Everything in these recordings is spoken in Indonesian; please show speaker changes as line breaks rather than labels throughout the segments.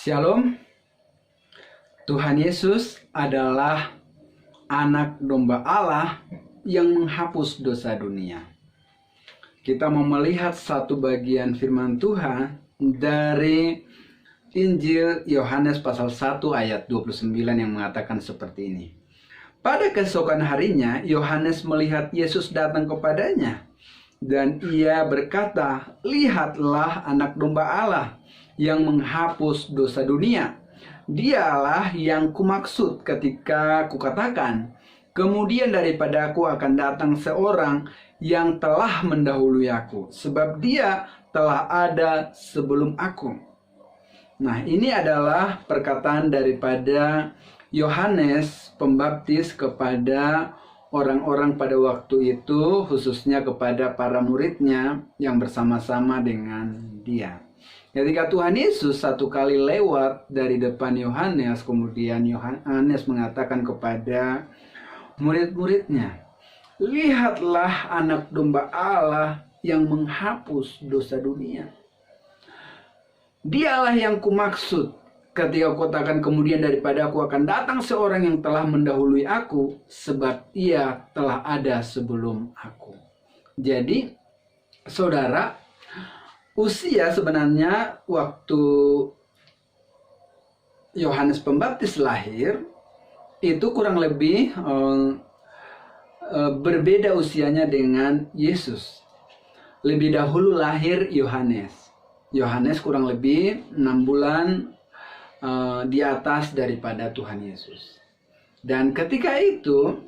Shalom, Tuhan Yesus adalah anak domba Allah yang menghapus dosa dunia. Kita mau melihat satu bagian firman Tuhan dari Injil Yohanes pasal 1 ayat 29 yang mengatakan seperti ini. Pada keesokan harinya, Yohanes melihat Yesus datang kepadanya. Dan ia berkata, "Lihatlah anak domba Allah yang menghapus dosa dunia. Dialah yang kumaksud ketika kukatakan, kemudian daripada aku akan datang seorang yang telah mendahului aku, sebab dia telah ada sebelum aku." Nah, ini adalah perkataan daripada Yohanes Pembaptis kepada orang-orang pada waktu itu, khususnya kepada para muridnya yang bersama-sama dengan dia. Ketika Tuhan Yesus satu kali lewat dari depan Yohanes, kemudian Yohanes mengatakan kepada murid-muridnya, "Lihatlah anak domba Allah yang menghapus dosa dunia. Dialah yang kumaksud ketika kukatakan kemudian daripada aku akan datang seorang yang telah mendahului aku, sebab ia telah ada sebelum aku." Jadi, saudara, usia sebenarnya waktu Yohanes Pembaptis lahir itu kurang lebih berbeda usianya dengan Yesus. Lebih dahulu lahir Yohanes. Yohanes kurang lebih 6 bulan di atas daripada Tuhan Yesus. Dan ketika itu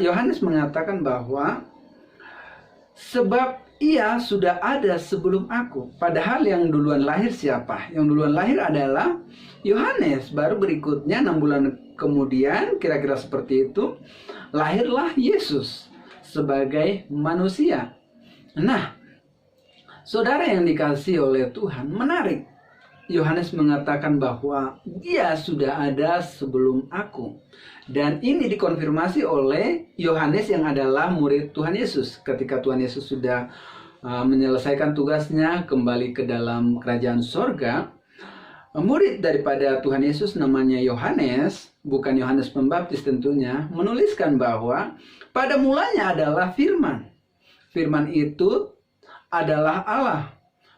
Yohanes mengatakan bahwa sebab ia sudah ada sebelum aku. Padahal yang duluan lahir siapa? Yang duluan lahir adalah Yohanes. Baru berikutnya 6 bulan kemudian, kira-kira seperti itu, lahirlah Yesus sebagai manusia. Nah, saudara yang dikasihi oleh Tuhan, menarik. Yohanes mengatakan bahwa dia sudah ada sebelum aku. Dan ini dikonfirmasi oleh Yohanes yang adalah murid Tuhan Yesus. Ketika Tuhan Yesus sudah menyelesaikan tugasnya kembali ke dalam kerajaan sorga, murid daripada Tuhan Yesus namanya Yohanes, bukan Yohanes Pembaptis tentunya, menuliskan bahwa pada mulanya adalah firman. Firman itu adalah Allah.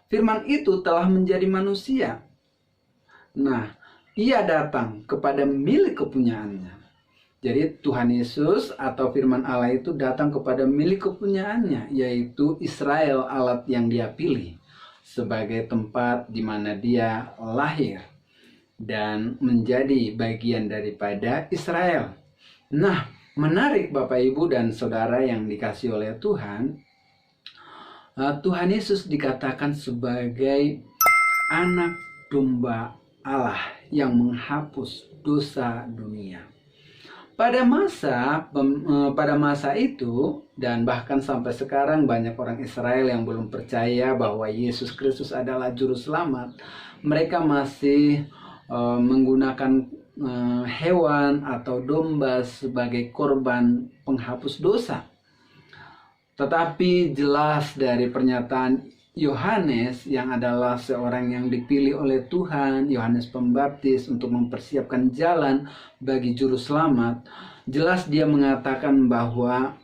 Firman itu telah menjadi manusia. Nah, ia datang kepada milik kepunyaannya. Jadi Tuhan Yesus atau firman Allah itu datang kepada milik kepunyaannya, yaitu Israel, alat yang dia pilih sebagai tempat di mana dia lahir dan menjadi bagian daripada Israel. Nah, menarik Bapak Ibu dan Saudara yang dikasihi oleh Tuhan, Tuhan Yesus dikatakan sebagai anak domba Allah yang menghapus dosa dunia. Pada masa itu, dan bahkan sampai sekarang banyak orang Israel yang belum percaya bahwa Yesus Kristus adalah juru selamat. Mereka masih menggunakan hewan atau domba sebagai korban penghapus dosa. Tetapi jelas dari pernyataan Yohanes yang adalah seorang yang dipilih oleh Tuhan, Yohanes Pembaptis, untuk mempersiapkan jalan bagi juru selamat, jelas dia mengatakan bahwa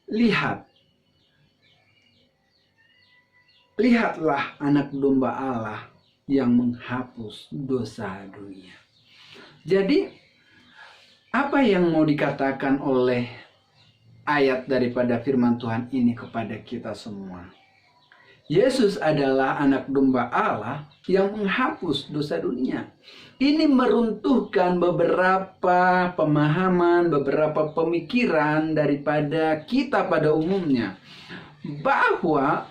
lihatlah anak domba Allah yang menghapus dosa dunia. Jadi, apa yang mau dikatakan oleh ayat daripada firman Tuhan ini kepada kita semua? Yesus adalah anak domba Allah yang menghapus dosa dunia. Ini meruntuhkan beberapa pemahaman, beberapa pemikiran daripada kita pada umumnya, bahwa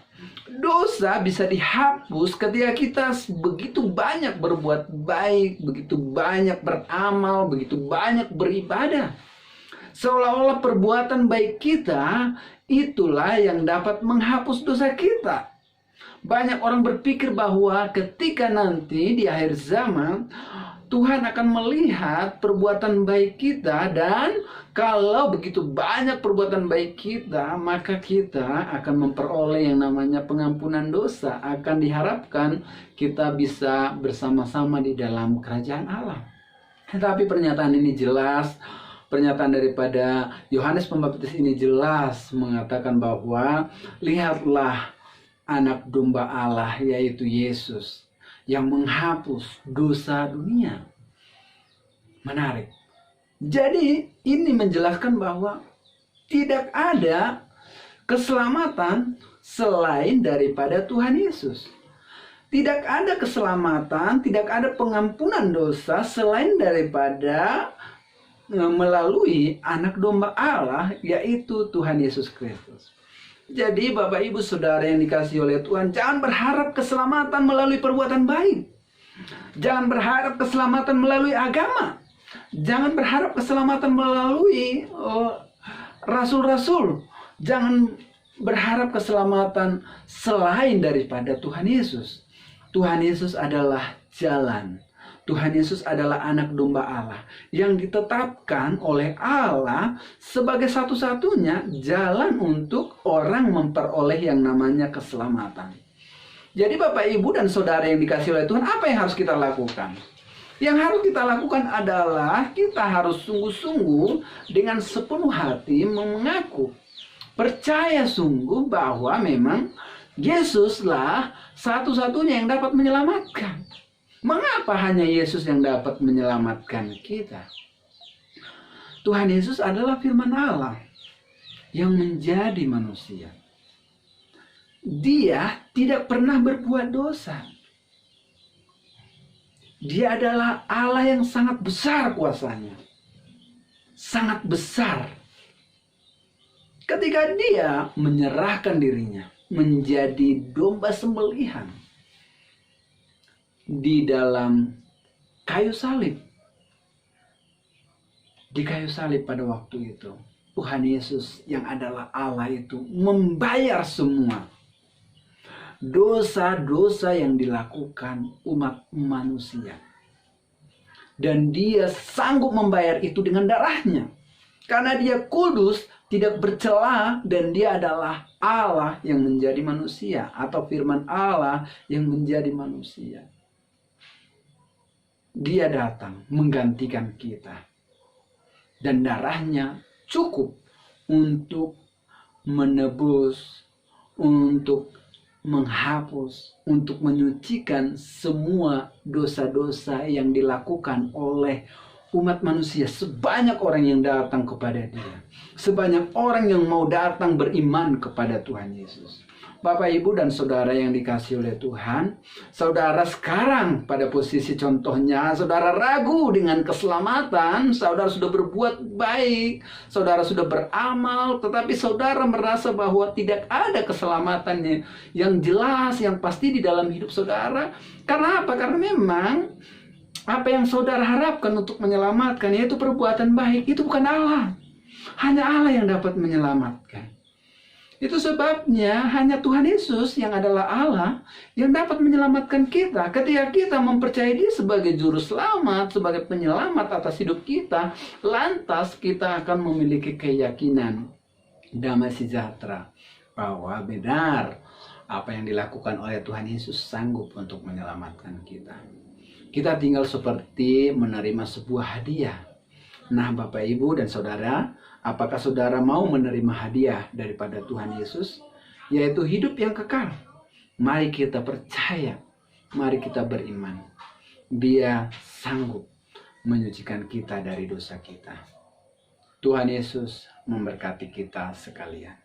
dosa bisa dihapus ketika kita begitu banyak berbuat baik, begitu banyak beramal, begitu banyak beribadah. Seolah-olah perbuatan baik kita itulah yang dapat menghapus dosa kita. Banyak orang berpikir bahwa ketika nanti di akhir zaman Tuhan akan melihat perbuatan baik kita, dan kalau begitu banyak perbuatan baik kita, maka kita akan memperoleh yang namanya pengampunan dosa. Akan diharapkan kita bisa bersama-sama di dalam kerajaan Allah. Tetapi pernyataan ini jelas, pernyataan daripada Yohanes Pembaptis ini jelas mengatakan bahwa lihatlah anak domba Allah, yaitu Yesus, yang menghapus dosa dunia. Menarik. Jadi ini menjelaskan bahwa tidak ada keselamatan selain daripada Tuhan Yesus. Tidak ada keselamatan, tidak ada pengampunan dosa selain daripada melalui anak domba Allah, yaitu Tuhan Yesus Kristus. Jadi Bapak Ibu Saudara yang dikasihi oleh Tuhan, jangan berharap keselamatan melalui perbuatan baik. Jangan berharap keselamatan melalui agama. Jangan berharap keselamatan melalui rasul-rasul. Jangan berharap keselamatan selain daripada Tuhan Yesus. Tuhan Yesus adalah jalan. Tuhan Yesus adalah anak domba Allah yang ditetapkan oleh Allah sebagai satu-satunya jalan untuk orang memperoleh yang namanya keselamatan. Jadi Bapak, Ibu, dan Saudara yang dikasihi oleh Tuhan, apa yang harus kita lakukan? Yang harus kita lakukan adalah kita harus sungguh-sungguh dengan sepenuh hati mengaku, percaya sungguh bahwa memang Yesuslah satu-satunya yang dapat menyelamatkan. Mengapa hanya Yesus yang dapat menyelamatkan kita? Tuhan Yesus adalah firman Allah yang menjadi manusia. Dia tidak pernah berbuat dosa. Dia adalah Allah yang sangat besar kuasanya. Sangat besar. Ketika dia menyerahkan dirinya menjadi domba sembelihan di dalam kayu salib. Di kayu salib pada waktu itu, Tuhan Yesus yang adalah Allah itu membayar semua dosa-dosa yang dilakukan umat manusia. Dan dia sanggup membayar itu dengan darahnya. Karena dia kudus, tidak bercela, dan dia adalah Allah yang menjadi manusia, atau firman Allah yang menjadi manusia. Dia datang menggantikan kita. Dan darahnya cukup untuk menebus, untuk menghapus, untuk menyucikan semua dosa-dosa yang dilakukan oleh umat manusia. Sebanyak orang yang datang kepada dia. Sebanyak orang yang mau datang beriman kepada Tuhan Yesus. Bapak, Ibu, dan Saudara yang dikasihi oleh Tuhan, Saudara sekarang pada posisi contohnya, Saudara ragu dengan keselamatan, Saudara sudah berbuat baik, Saudara sudah beramal, tetapi Saudara merasa bahwa tidak ada keselamatannya yang jelas, yang pasti di dalam hidup Saudara. Karena apa? Karena memang apa yang Saudara harapkan untuk menyelamatkan, yaitu perbuatan baik, itu bukan Allah. Hanya Allah yang dapat menyelamatkan. Itu sebabnya hanya Tuhan Yesus yang adalah Allah yang dapat menyelamatkan kita. Ketika kita mempercayai Dia sebagai juru selamat, sebagai penyelamat atas hidup kita, lantas kita akan memiliki keyakinan damai sejahtera bahwa benar apa yang dilakukan oleh Tuhan Yesus sanggup untuk menyelamatkan kita. Kita tinggal seperti menerima sebuah hadiah. Nah, Bapak, Ibu, dan Saudara, apakah Saudara mau menerima hadiah daripada Tuhan Yesus, yaitu hidup yang kekal? Mari kita percaya, mari kita beriman. Dia sanggup menyucikan kita dari dosa kita. Tuhan Yesus memberkati kita sekalian.